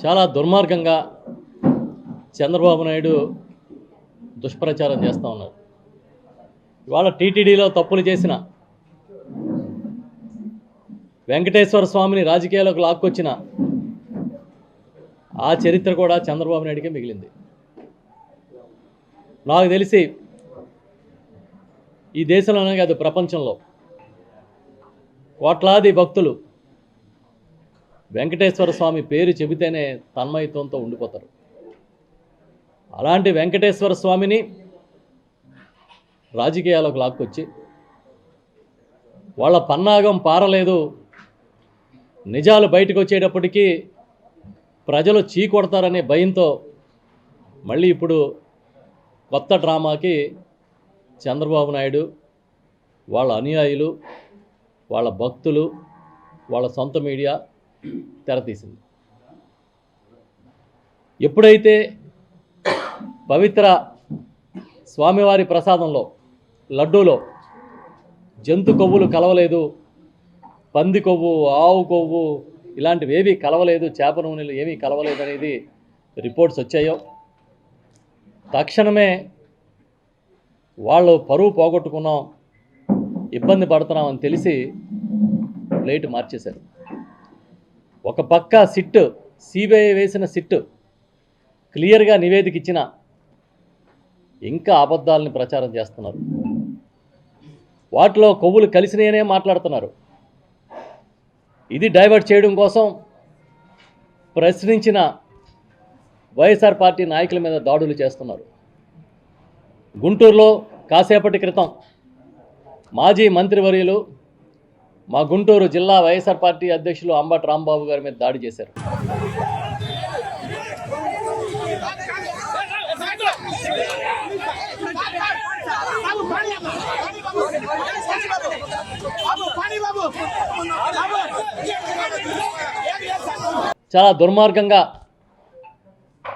చాలా దుర్మార్గంగా చంద్రబాబు నాయుడు దుష్ప్రచారం చేస్తూ ఉన్నారు. ఇవాళ టీటీడీలో తప్పులు చేసిన వెంకటేశ్వర స్వామిని రాజకీయాల్లోకి లాక్కొచ్చిన ఆ చరిత్ర కూడా చంద్రబాబు నాయుడికే మిగిలింది. నాకు తెలిసి ఈ దేశంలోనే కాదు ప్రపంచంలో కోట్లాది భక్తులు వెంకటేశ్వర స్వామి పేరు చెబితేనే తన్మయత్వంతో ఉండిపోతారు. అలాంటి వెంకటేశ్వర స్వామిని రాజకీయాలకు లాక్కొచ్చి వాళ్ళ పన్నాగం పారలేదు, నిజాలు బయటకు వచ్చేటప్పటికీ ప్రజలు చీకొడతారనే భయంతో మళ్ళీ ఇప్పుడు కొత్త డ్రామాకి చంద్రబాబు నాయుడు, వాళ్ళ అనుయాయులు, వాళ్ళ భక్తులు, వాళ్ళ సొంత మీడియా తెరతీసింది. ఎప్పుడైతే పవిత్ర స్వామివారి ప్రసాదంలో లడ్డూలో జంతు కొవ్వులు కలవలేదు, పంది కొవ్వు, ఆవు కొవ్వు ఇలాంటివి ఏవి కలవలేదు, చేప నూనెలు ఏమీ కలవలేదు అనేది రిపోర్ట్స్ వచ్చాయో తక్షణమే వాళ్ళు పరువు పోగొట్టుకున్నాం, ఇబ్బంది పడుతున్నామని తెలిసి ప్లేట్ మార్చేశారు. ఒక పక్క సిట్, సిబిఐ వేసిన సిట్ క్లియర్గా నివేదిక ఇచ్చిన ఇంకా అబద్ధాలని ప్రచారం చేస్తున్నారు. వాటిలో కొవ్వులు కలిసినాయనే మాట్లాడుతున్నారు. ఇది డైవర్ట్ చేయడం కోసం ప్రశ్నించిన వైఎస్ఆర్ పార్టీ నాయకుల మీద దాడులు చేస్తున్నారు. గుంటూరులో కాసేపటి క్రితం మాజీ మంత్రివర్యులు, మా గుంటూరు జిల్లా వైఎస్ఆర్ పార్టీ అధ్యక్షులు అంబటి రాంబాబు గారి మీద దాడి చేశారు. చాలా దుర్మార్గంగా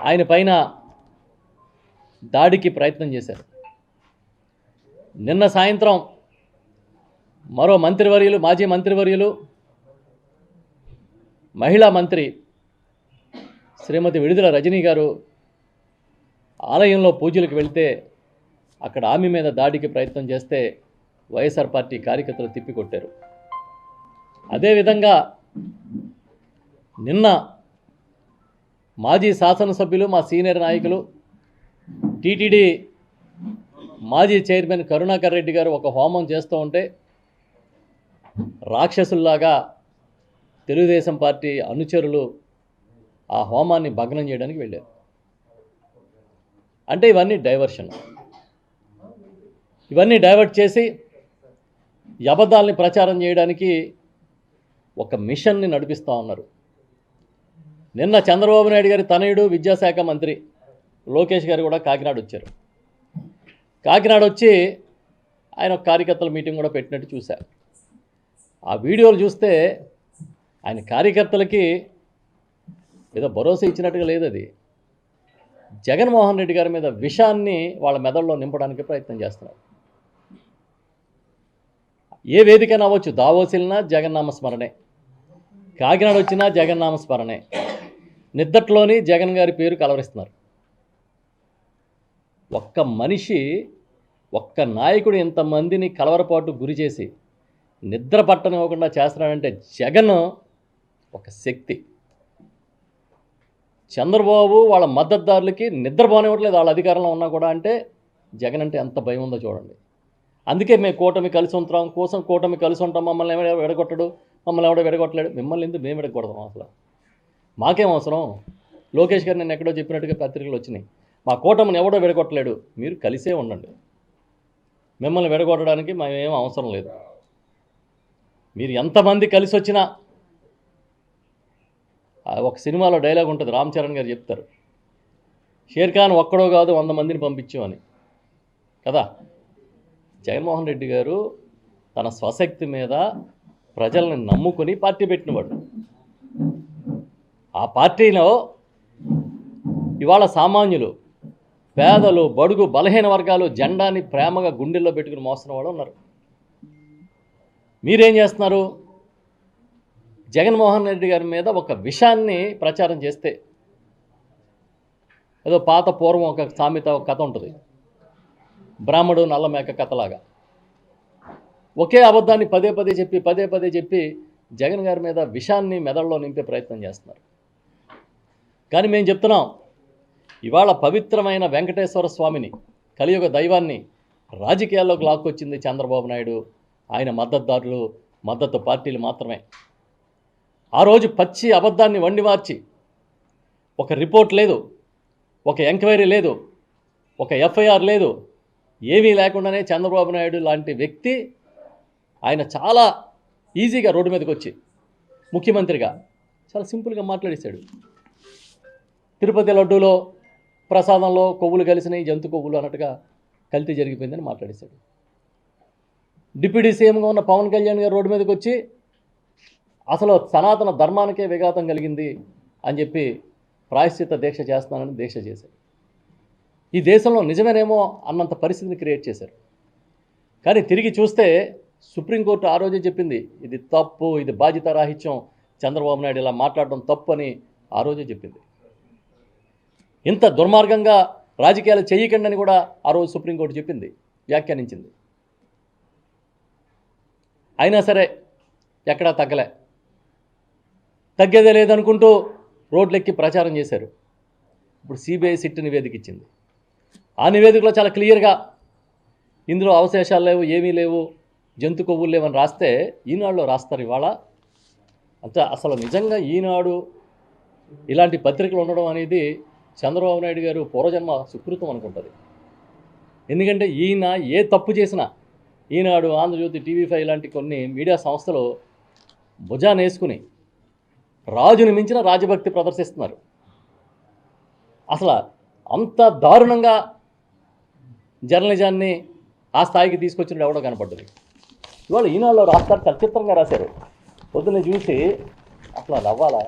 ఆయన పైన దాడికి ప్రయత్నం చేశారు. నిన్న సాయంత్రం మరో మంత్రివర్యులు, మాజీ మంత్రివర్యులు, మహిళా మంత్రి శ్రీమతి విడుదల రజనీ గారు ఆలయంలో పూజలకు వెళితే అక్కడ ఆమె మీద దాడికి ప్రయత్నం చేస్తే వైఎస్ఆర్ పార్టీ కార్యకర్తలు తిప్పికొట్టారు. అదేవిధంగా నిన్న మాజీ శాసనసభ్యులు, మా సీనియర్ నాయకులు, టీటీడీ మాజీ చైర్మన్ కరుణాకర్ రెడ్డి గారు ఒక హోమం చేస్తూ ఉంటే రాక్షసుల్లాగా తెలుగుదేశం పార్టీ అనుచరులు ఆ హోమాన్ని భగ్నం చేయడానికి వెళ్ళారు. అంటే ఇవన్నీ డైవర్షన్. ఇవన్నీ డైవర్ట్ చేసి అబద్ధాలని ప్రచారం చేయడానికి ఒక మిషన్ని నడిపిస్తూ ఉన్నారు. నిన్న చంద్రబాబు నాయుడు గారి తనయుడు, విద్యాశాఖ మంత్రి లోకేష్ గారు కూడా కాకినాడ వచ్చారు. కాకినాడ వచ్చి ఆయన ఒక కార్యకర్తల మీటింగ్ కూడా పెట్టినట్టు చూశారు. ఆ వీడియోలు చూస్తే ఆయన కార్యకర్తలకి ఏదో భరోసా ఇచ్చినట్టుగా లేదు. అది జగన్మోహన్ రెడ్డి గారి మీద విషాన్ని వాళ్ళ మెదడులో నింపడానికి ప్రయత్నం చేస్తున్నారు. ఏ వేదికైనా అవ్వచ్చు, దావోస్ వెళ్ళినా జగన్నామ స్మరణే, కాకినాడ వచ్చినా జగన్నామ స్మరణే, నిద్దట్లోని జగన్ గారి పేరు కలవరిస్తున్నారు. ఒక్క మనిషి, ఒక్క నాయకుడు ఇంతమందిని కలవరపాటు గురి చేసి నిద్ర పట్టనివ్వకుండా చేస్తున్నాడంటే జగన్ ఒక శక్తి. చంద్రబాబు వాళ్ళ మద్దతుదారులకి నిద్రపోనివ్వట్లేదు వాళ్ళ అధికారంలో ఉన్నా కూడా. అంటే జగన్ అంటే ఎంత భయం ఉందో చూడండి. అందుకే మేము కూటమి కలిసి ఉంటాం, కూటమి కలిసి ఉంటాం, మమ్మల్ని ఎవడో విడగొట్టడు, మమ్మల్ని ఎవడో విడగొట్టలేడు. మిమ్మల్ని ఎందుకు మేము విడగొడతాం? అసలు మాకేం అవసరం? లోకేష్ గారు నేను ఎక్కడో చెప్పినట్టుగా పత్రికలు వచ్చినాయి, మా కూటమిని ఎవడో విడగొట్టలేడు, మీరు కలిసే ఉండండి, మిమ్మల్ని విడగొట్టడానికి మేమేం అవసరం లేదు. మీరు ఎంతమంది కలిసి వచ్చినా, ఒక సినిమాలో డైలాగ్ ఉంటుంది, రామ్ చరణ్ గారు చెప్తారు, షేర్ ఖాన్ ఒక్కడో కాదు 100 మందిని పంపించు అని కదా. జగన్మోహన్ రెడ్డి గారు తన స్వశక్తి మీద ప్రజల్ని నమ్ముకొని పార్టీ పెట్టినవాడు. ఆ పార్టీలో ఇవాళ సామాన్యులు, పేదలు, బడుగు బలహీన వర్గాలు జెండాని ప్రేమగా గుండెల్లో పెట్టుకుని మోస్తున్న వాళ్ళు ఉన్నారు. మీరేం చేస్తున్నారు? జగన్మోహన్ రెడ్డి గారి మీద ఒక విషయాన్ని ప్రచారం చేస్తే ఏదో పాత పూర్వం ఒక సామెత ఒక కథ ఉంటుంది, బ్రాహ్మడు నల్ల మేక కథలాగా. ఒకే అబద్ధాన్ని పదే పదే చెప్పి జగన్ గారి మీద విషాన్ని మెదడులో నింపే ప్రయత్నం చేస్తున్నారు. కానీ మేము చెప్తున్నాం, ఇవాళ పవిత్రమైన వెంకటేశ్వర స్వామిని, కలియుగ దైవాన్ని రాజకీయాల్లోకి లాక్కొచ్చింది చంద్రబాబు నాయుడు, ఆయన మద్దతుదారులు, మద్దతు పార్టీలు మాత్రమే. ఆ రోజు పచ్చి అబద్ధాన్ని వండి మార్చి, ఒక రిపోర్ట్ లేదు, ఒక ఎంక్వైరీ లేదు, ఒక ఎఫ్ఐఆర్ లేదు, ఏమీ లేకుండానే చంద్రబాబు నాయుడు లాంటి వ్యక్తి ఆయన చాలా ఈజీగా రోడ్డు మీదకి వచ్చి ముఖ్యమంత్రిగా చాలా సింపుల్గా మాట్లాడేశాడు. తిరుపతి లడ్డూలో ప్రసాదంలో కొవ్వులు కలిసినాయి, జంతు కొవ్వులు అన్నట్టుగా కల్తీ జరిగిపోయిందని మాట్లాడేశాడు. డిప్యూటీ సీఎంగా ఉన్న పవన్ కళ్యాణ్ గారు రోడ్డు మీదకి వచ్చి అసలు సనాతన ధర్మానికే విఘాతం కలిగింది అని చెప్పి ప్రాయశ్చిత్త దీక్ష చేస్తున్నానని దీక్ష చేశారు. ఈ దేశంలో నిజమేనేమో అన్నంత పరిస్థితిని క్రియేట్ చేశారు. కానీ తిరిగి చూస్తే సుప్రీంకోర్టు ఆ రోజే చెప్పింది, ఇది తప్పు, ఇది బాధ్యత రాహిత్యం, చంద్రబాబు నాయుడు ఇలా మాట్లాడడం తప్పు అని ఆ రోజే చెప్పింది. ఇంత దుర్మార్గంగా రాజకీయాలు చేయకండి అని కూడా ఆ రోజు సుప్రీంకోర్టు చెప్పింది, వ్యాఖ్యానించింది. అయినా సరే ఎక్కడా తగ్గలే, తగ్గేదే లేదనుకుంటూ రోడ్లెక్కి ప్రచారం చేశారు. ఇప్పుడు సిబిఐ సిట్ నివేదిక ఇచ్చింది. ఆ నివేదికలో చాలా క్లియర్గా ఇందులో అవశేషాలు లేవు, ఏమీ లేవు, జంతు కొవ్వులు లేవని రాస్తే ఈనాడులో రాస్తారు ఇవాళ. అంతే, అసలు నిజంగా ఈనాడు ఇలాంటి పత్రికలు ఉండడం అనేది చంద్రబాబు నాయుడు గారు పూర్వజన్మ సుకృతం అనుకుంటుంది. ఎందుకంటే ఈయన ఏ తప్పు చేసినా ఈనాడు, ఆంధ్రజ్యోతి, టీవీ5 ఇలాంటి కొన్ని మీడియా సంస్థలు భుజాన్ని వేసుకుని రాజుని మించిన రాజభక్తి ప్రదర్శిస్తున్నారు. అసలు అంత దారుణంగా జర్నలిజాన్ని ఆ స్థాయికి తీసుకొచ్చినప్పుడు ఎవడో కనపడ్డది. ఇవాళ ఈనాడులో రాస్తారు, చాలా చిత్రంగా రాశారు. పొద్దున్నే చూసి అసలు నవ్వాలా,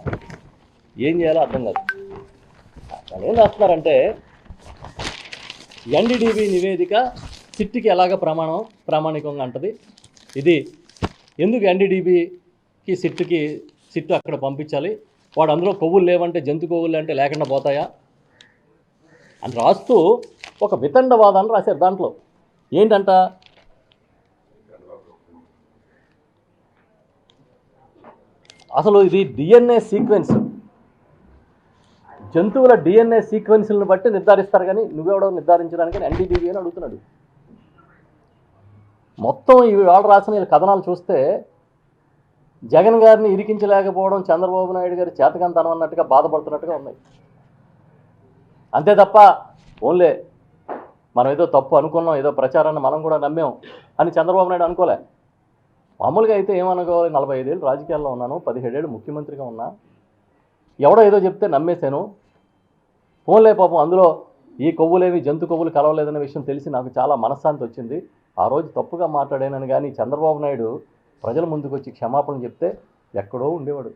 ఏం చేయాలో అర్థం కాదు. వాళ్ళు ఏం రాస్తున్నారంటే, ఎన్డీడీబీ నివేదిక సిట్కి ఎలాగ ప్రామాణికంగా అంటది. ఇది ఎందుకు ఎన్డీడీబీకి సిట్టు అక్కడ పంపించాలి, వాడు అందులో కొవ్వులు లేవంటే జంతు కొవ్వులు అంటే లేకుండా పోతాయా అని రాస్తూ ఒక వితండవాదాన్ని రాశారు. దాంట్లో ఏంటంట, అసలు ఇది డిఎన్ఏ సీక్వెన్స్, జంతువుల డిఎన్ఏ సీక్వెన్స్లను బట్టి నిర్ధారిస్తారు, కానీ నువ్వెవడో నిర్ధారించడానికి ఎన్డీడీబీ అని అడుగుతున్నాడు. మొత్తం ఈ వాళ్ళు రాసిన కథనాలు చూస్తే జగన్ గారిని ఇరికించలేకపోవడం చంద్రబాబు నాయుడు గారి చేతకంతనం అన్నట్టుగా బాధపడుతున్నట్టుగా ఉన్నాయి. అంతే తప్ప ఓన్లే మనం ఏదో తప్పు అనుకున్నాం, ఏదో ప్రచారాన్ని మనం కూడా నమ్మాం అని చంద్రబాబు నాయుడు అనుకోలే. మామూలుగా అయితే ఏమనుకోవాలి, 45 ఏళ్ళు రాజకీయాల్లో ఉన్నాను, 17 ఏళ్ళు ముఖ్యమంత్రిగా ఉన్నా, ఎవడో ఏదో చెప్తే నమ్మేశాను, ఫోన్లే పాపం అందులో ఈ కొవ్వులేవి జంతు కొవ్వులు కలవలేదనే విషయం తెలిసి నాకు చాలా మనశ్శాంతి వచ్చింది, ఆ రోజు తప్పుగా మాట్లాడానని. కానీ చంద్రబాబు నాయుడు ప్రజల ముందుకు వచ్చి క్షమాపణ చెప్తే ఎక్కడో ఉండేవాడు.